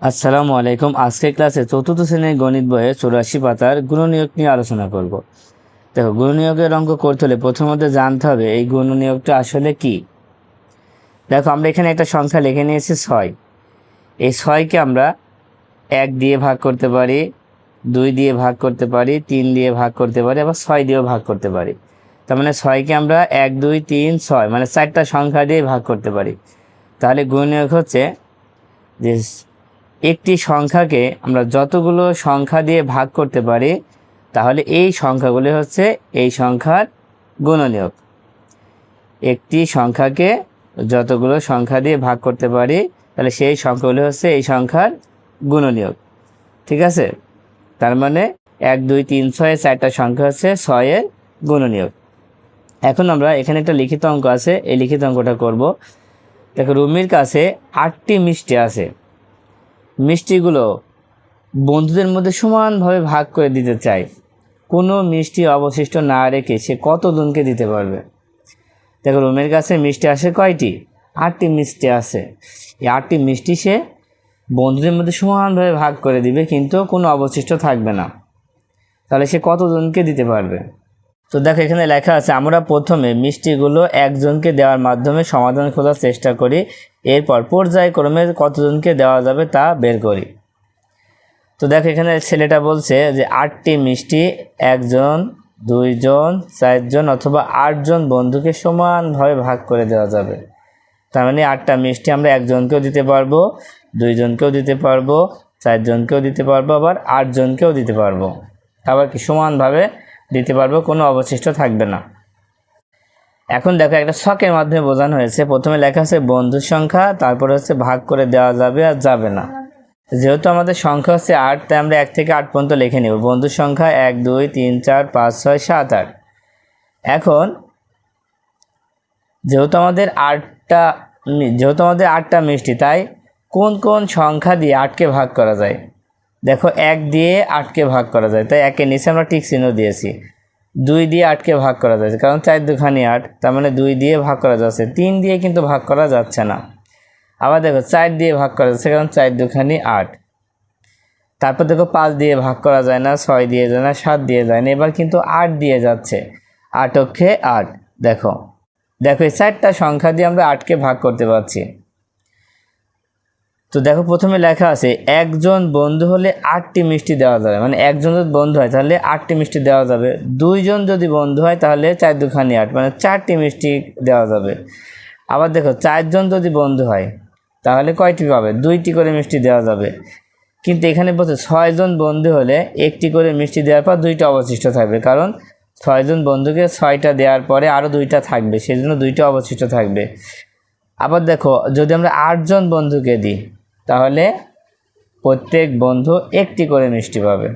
আসসালামু আলাইকুম। আজকের ক্লাসে চতুর্থ শ্রেণীর গণিত বইয়ের 84 পাতার গুণনীয়ক নিয়ে আলোচনা করব। দেখো, গুণনীয়কের অঙ্ক করতে হলে প্রথমত জানতে হবে এই গুণনীয়কটা আসলে কি। দেখো, আমরা এখানে একটা সংখ্যা লিখে নিয়েছি 6। এই 6কে আমরা 1 দিয়ে ভাগ করতে পারি, 2 দিয়ে ভাগ করতে পারি, 3 দিয়ে ভাগ করতে পারি, আবার 6 দিয়েও ভাগ করতে পারি। তার মানে 6কে আমরা 1 2 3 6 মানে 4টা সংখ্যা দিয়ে ভাগ করতে পারি। তাহলে গুণনীয়ক হচ্ছে যে একটি সংখ্যাকে আমরা যতগুলো সংখ্যা দিয়ে ভাগ করতে পারি, তাহলে এই সংখ্যাগুলি হচ্ছে এই সংখ্যার গুণনীয়ক। একটি সংখ্যাকে যতগুলো সংখ্যা দিয়ে ভাগ করতে পারি, তাহলে সেই সংখ্যাগুলি হচ্ছে এই সংখ্যার গুণনীয়ক। ঠিক আছে? তার মানে 1 2 3 6 4টা সংখ্যা হচ্ছে 6 এর গুণনীয়ক। এখন আমরা এখানে একটা লিখিত অঙ্ক আছে, এই লিখিত অঙ্কটা করব। দেখো, রুমির কাছে 8টি মিষ্টি আছে। মিষ্টিগুলো বন্ধুদের মধ্যে সমানভাবে ভাগ করে দিতে চাই। কোনো মিষ্টি অবশিষ্ট না রেখে সে কতজনকে দিতে পারবে? দেখো, রুমের কাছে মিষ্টি আসে কয়টি? 8টি মিষ্টি আছে। এই 8টি মিষ্টি সে বন্ধুদের মধ্যে সমানভাবে ভাগ করে দিবে, কিন্তু কোনো অবশিষ্ট থাকবে না। তাহলে সে কতজনকে দিতে পারবে? তো দেখো, এখানে লেখা আছে আমরা প্রথমে মিষ্টিগুলো একজনকে দেওয়ার মাধ্যমে সমাধান খোঁজার চেষ্টা করি, এরপর পর্যায়ক্রমে কতজনকে দেওয়া যাবে তা বের করি। তো দেখো, এখানে ছেলেটা বলছে যে 8টি মিষ্টি 1 জন 2 জন 4 জন অথবা 8 জন বন্ধুকে সমানভাবে ভাগ করে দেওয়া যাবে। তার মানে 8টা মিষ্টি আমরা 1 জনকেও দিতে পারবো, 2 জনকেও দিতে পারবো, 4 জনকেও দিতে পারবো, আবার 8 জনকেও দিতে পারবো। আবার কি সমানভাবে দিতে পারবো, কোনো অবশিষ্ট থাকবে না। এখন দেখো, একটা ছকের মাধ্যমে বোঝানো হয়েছে। প্রথমে লেখা আছে বন্ধুর সংখ্যা, তারপর হচ্ছে ভাগ করে দেওয়া যাবে আর যাবে না। যেহেতু আমাদের সংখ্যা হচ্ছে 8, তাই আমরা 1 থেকে 8 পর্যন্ত লিখে নেব। বন্ধুর সংখ্যা 1 2 3 4 5 6 7 8। এখন যেহেতু আমাদের 8টা মিষ্টি, তাই কোন কোন সংখ্যা দিয়ে 8কে ভাগ করা যায়? দেখো, 1 দিয়ে 8কে ভাগ করা যায়, তাই 1-এর নিচে আমরা টিক চিহ্ন দিয়েছি। 2 দিয়ে 8কে ভাগ করা যাচ্ছে, কারণ 4 2 8, তার মানে 2 দিয়ে ভাগ করা যাচ্ছে। 3 দিয়ে কিন্তু ভাগ করা যাচ্ছে না। আবার দেখো, 4 দিয়ে ভাগ করা যাচ্ছে, কারণ 4 2 8। তারপর দেখো, 5 দিয়ে ভাগ করা যায় না, 6 দিয়ে যায় না, 7 দিয়ে যায় না, এবার কিন্তু 8 দিয়ে যাচ্ছে। 8 অক্ষে 8। দেখো দেখো এই 4টা সংখ্যা দিয়ে আমরা 8কে ভাগ করতে পারছি। তো দেখো, প্রথমে লেখা আছে একজন বন্ধু হলে 8টি মিষ্টি দেওয়া যাবে। মানে একজন যদি বন্ধু হয় তাহলে 8টি মিষ্টি দেওয়া যাবে। 2 জন যদি বন্ধু হয় তাহলে 4 2 8, মানে 4টি মিষ্টি দেওয়া যাবে। আবার দেখো, 4 জন যদি বন্ধু হয় তাহলে কয়টি পাবে? 2টি করে মিষ্টি দেওয়া যাবে। কিন্তু এখানে বলছে 6 জন বন্ধু হলে 1টি করে মিষ্টি দেওয়ার পর 2টা অবশিষ্ট থাকবে, কারণ 6 জন বন্ধুকে 6টা দেওয়ার পরে আরও 2টা থাকবে, সেই জন্য 2টা অবশিষ্ট থাকবে। আবার দেখো, যদি আমরা 8 জন বন্ধুকে দিই তাহলে প্রত্যেক বন্ধু 1টি করে মিষ্টি পাবে।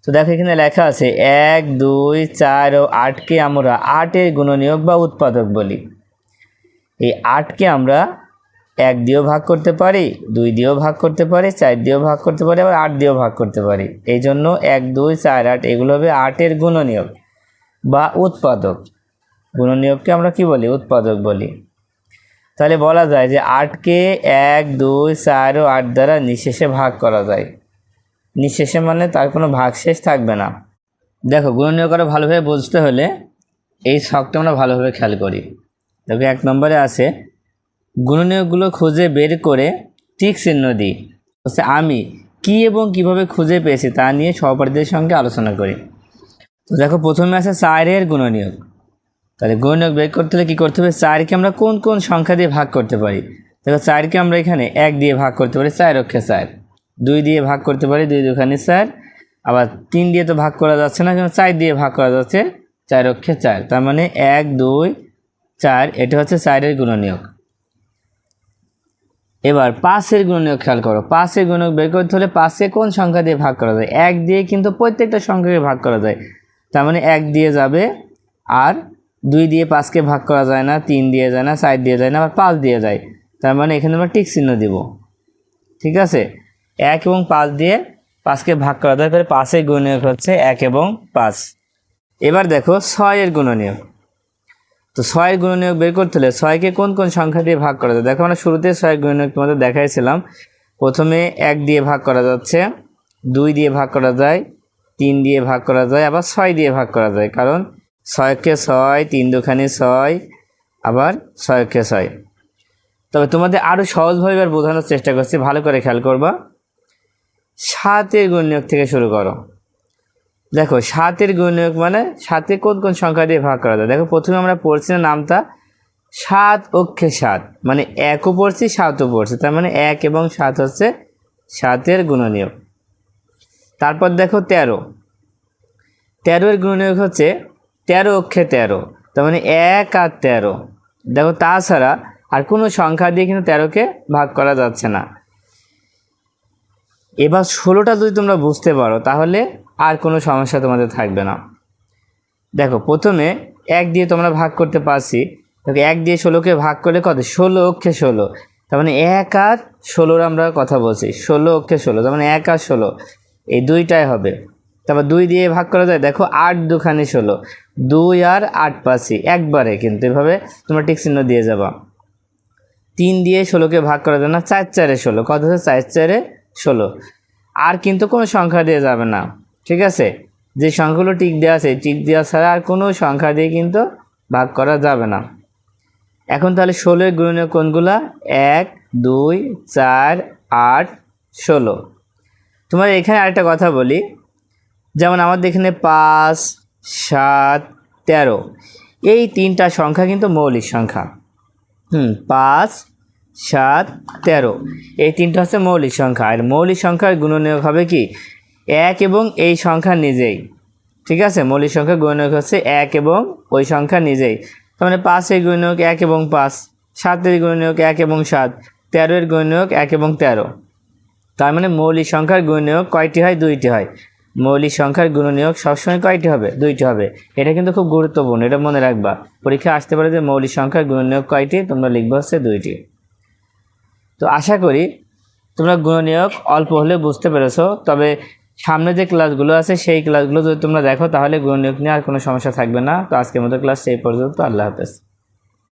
তো দেখো, এখানে লেখা আছে 1 2 4 ও 8কে আমরা 8-এর গুণনীয়ক বা উৎপাদক বলি। এই 8কে আমরা 1 দিয়েও ভাগ করতে পারি, 2 দিয়েও ভাগ করতে পারি, 4 দিয়েও ভাগ করতে পারি, আবার 8 দিয়েও ভাগ করতে পারি। এই জন্য 1 2 4 8 এগুলো হবে 8-এর গুণনীয়ক বা উৎপাদক। গুণনীয়ককে আমরা কি বলি? উৎপাদক বলি। তাহলে বলা যায় যে 8কে 1 2 4 ও 8 দ্বারা নিঃশেষে ভাগ করা যায়। নিঃশেষে মানে তার কোনো ভাগশেষ থাকবে না। দেখো, গুণনীয়ক আরও ভালোভাবে বুঝতে হলে এই ছকটা আমরা ভালোভাবে খেয়াল করি। দেখো, 1 নম্বরে আছে গুণনীয়কগুলো খুঁজে বের করে টিক চিহ্ন দিই। আমি কি এবং কিভাবে খুঁজে পেয়েছি তা নিয়ে সহপাঠীদের সঙ্গে আলোচনা করি। তো দেখো, প্রথমে আছে 4-এর গুণনীয়ক। তাহলে গুণনীয়ক বের করতে হলে কী করতে হবে? 4কে আমরা কোন কোন সংখ্যা দিয়ে ভাগ করতে পারি? দেখো, 4কে আমরা এখানে 1 দিয়ে ভাগ করতে পারি, 4 অক্ষে 4। 2 দিয়ে ভাগ করতে পারি, 2 2 4। আবার 3 দিয়ে তো ভাগ করা যাচ্ছে না, কিন্তু 4 দিয়ে ভাগ করা যাচ্ছে, 4 অক্ষে 4। তার মানে 1 2 4, এটা হচ্ছে 4-এর গুণনীয়ক। এবার 5-এর গুণনীয়ক খেয়াল করো। 5-এর গুণনীয়ক বের করতে হলে 5কে কোন সংখ্যা দিয়ে ভাগ করা যায়? 1 দিয়ে কিন্তু প্রত্যেকটা সংখ্যাকে ভাগ করা যায়, তার মানে 1 দিয়ে যাবে। আর 2 দিয়ে 5কে ভাগ করা যায় না, 3 দিয়ে যায় না, 4 দিয়ে যায় না, আবার 5 দিয়ে যায়। তার মানে এখানে আমরা টিক চিহ্ন দিব। ঠিক আছে? 1 এবং 5 দিয়ে 5কে ভাগ করা যায়, তাহলে 5-এর গুণনীয়ক হচ্ছে 1 এবং 5। এবার দেখো 6-এর গুণনীয়ক। তো 6 গুণনীয়ক বের করতে হলে 6কে কোন কোন সংখ্যা দিয়ে ভাগ করা যায়? দেখো আমরা শুরুতে 6 গুণনীয়ক তোমাদের দেখাইছিলাম। প্রথমে 1 দিয়ে ভাগ করা যাচ্ছে, 2 দিয়ে ভাগ করা যায়, 3 দিয়ে ভাগ করা যায়, আবার 6 দিয়ে ভাগ করা যায়। কারণ 6কে 6, 3 দুখানি 6, আবার 6কে 6। তবে তোমাদের আরও সহজভাবে এবার বোঝানোর চেষ্টা করছি, ভালো করে খেয়াল করবা। 7-এর গুণনীয়ক থেকে শুরু করো। দেখো 7-এর গুণনীয়ক মানে 7কে কোন কোন সংখ্যা দিয়ে ভাগ করা যায়? দেখো প্রথমে আমরা পড়ছি না নামটা 7 অক্ষে 7, মানে 1ও পড়ছি 7ও পড়ছি, তার মানে 1 এবং 7 হচ্ছে 7-এর গুণনীয়ক। তারপর দেখো 13-এর গুণনীয়ক হচ্ছে 13 অক্ষে 13, তার মানে 1 আর 13। দেখো তাছাড়া আর কোনো সংখ্যা দিয়ে কিন্তু 13কে ভাগ করা যাচ্ছে না। এবার 16টা যদি তোমরা বুঝতে পারো তাহলে আর কোনো সমস্যা তোমাদের থাকবে না। দেখো প্রথমে 1 দিয়ে তোমরা ভাগ করতে পারছি, 1 দিয়ে 16কে ভাগ করে কত? 16 অক্ষে 16, তার মানে 1 আর 16-র আমরা কথা বলছি, 16 অক্ষে 16, তার মানে 1 আর 16 এই দুইটাই হবে। তারপর 2 দিয়ে ভাগ করা যায়, দেখো 8 দুখানি 16, 2 আর 8 পাচ্ছি একবারে, কিন্তু এভাবে তোমরা টিক চিহ্ন দিয়ে যাবা। 3 দিয়ে 16কে ভাগ করা যায় না, 4 4-এ 16, কত হচ্ছে? 4 4-এ 16। আর কিন্তু কোনো সংখ্যা দিয়ে যাবে না, ঠিক আছে? যে সংখ্যাগুলো টিক দেওয়া আছে, টিক দেওয়া ছাড়া আর কোনো সংখ্যা দিয়ে কিন্তু ভাগ করা যাবে না। এখন তাহলে 16-এর গুণনীয়ক কোনগুলা? 1, 2, 4, 8, 16। তোমার এখানে আরেকটা কথা বলি, যেমন আমাদের এখানে 5, 7, 13 এই 3টা সংখ্যা কিন্তু মৌলিক সংখ্যা। 5, 7, 13 এই 3টা হচ্ছে মৌলিক সংখ্যা। আর মৌলিক সংখ্যার গুণনীয়ক হবে কি? 1 এবং এই সংখ্যা নিজেই, ঠিক আছে? মৌলিক সংখ্যার গুণনীয়ক হচ্ছে 1 এবং ওই সংখ্যা নিজেই। তার মানে 5-এর গুণনীয়ক 1 এবং 5, 7-এর গুণনীয়ক 1 এবং 7, 13-এর গুণনীয়ক 1 এবং 13। তার মানে মৌলিক সংখ্যার গুণনীয়ক কয়টি হয়? 2টি হয়। মৌলিক সংখ্যার গুণনীয়ক সবসময় কয়টি হবে? 2টি হবে। এটা কিন্তু খুব গুরুত্বপূর্ণ, এটা মনে রাখবা। পরীক্ষা আসতে পারে যে মৌলিক সংখ্যার গুণনীয়ক কয়টি, তোমরা লিখবা হচ্ছে 2টি। তো আশা করি তোমরা গুণনীয়ক অল্প হলে বুঝতে পেরেছো। তবে সামনে যে ক্লাসগুলো আছে সেই ক্লাসগুলো যদি তোমরা দেখো তাহলে গুণনীয়ক নিয়ে আর কোনো সমস্যা থাকবে না। তো আজকের মতো ক্লাস এই পর্যন্ত। আল্লাহ হাফেজ।